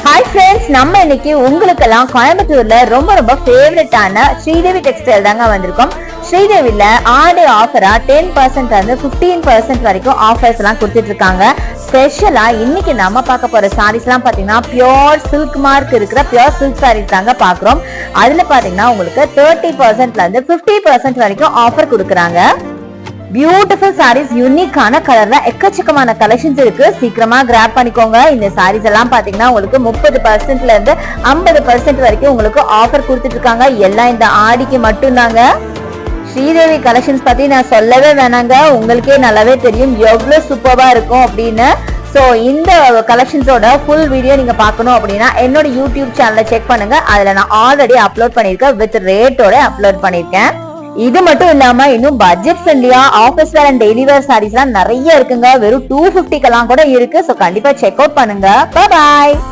Hi friends, நம்ம இன்னைக்கு உங்களுக்கெல்லாம் கோயம்புத்தூர்ல ரொம்ப ரொம்ப ஃபேவரட்டான ஸ்ரீதேவி டெக்ஸ்டைல் தாங்க வந்திருக்கோம். ஸ்ரீதேவில ஆடை ஆஃபரா 10% வந்து 15% வரைக்கும் ஆஃபர்ஸ் எல்லாம் கொடுத்துட்டு இருக்காங்க. ஸ்பெஷலா இன்னைக்கு நம்ம பார்க்க போற சாரீஸ் எல்லாம் பாத்தீங்கன்னா பியோர் சில்க் மார்க் இருக்கிற பியோர் சில்க் சாரீஸ் தாங்க பாக்குறோம். அதுல பாத்தீங்கன்னா உங்களுக்கு 30%ல இருந்து 50% வரைக்கும் ஆஃபர் கொடுக்குறாங்க. பியூட்டிஃபுல் சாரீஸ், யூனிக்கான கலர்ல எக்கச்சக்கமான கலெக்ஷன்ஸ் இருக்கு. சீக்கிரமா கிராப் பண்ணிக்கோங்க. இந்த சாரீஸ் எல்லாம் பாத்தீங்கன்னா உங்களுக்கு 30%ல இருந்து 50% வரைக்கும் உங்களுக்கு ஆஃபர் கொடுத்துட்டு இருக்காங்க. எல்லாம் இந்த ஆடிக்கு மட்டும்தாங்க. ஸ்ரீதேவி கலெக்ஷன்ஸ் பத்தி நான் சொல்லவே வேணாங்க, உங்களுக்கே நல்லாவே தெரியும் எவ்வளவு சூப்பரா இருக்கும் அப்படின்னு. சோ இந்த கலெக்ஷன்ஸோட ஃபுல் வீடியோ நீங்க பார்க்கணும் அப்படின்னா என்னோட யூடியூப் சேனலை செக் பண்ணுங்க. அதுல நான் ஆல்ரெடி அப்லோட் பண்ணிருக்கேன், வித் ரேட்டோட அப்லோட் பண்ணிருக்கேன். இது மட்டும் இல்லாம இன்னும் பட்ஜெட் ஃப்ரெண்ட்லியா office wear and daily wear saris எல்லாம் நிறைய இருக்குங்க. வெறும் 250 கூட இருக்கு. சோ கண்டிப்பா செக் அவுட் பண்ணுங்க. பை பாய்.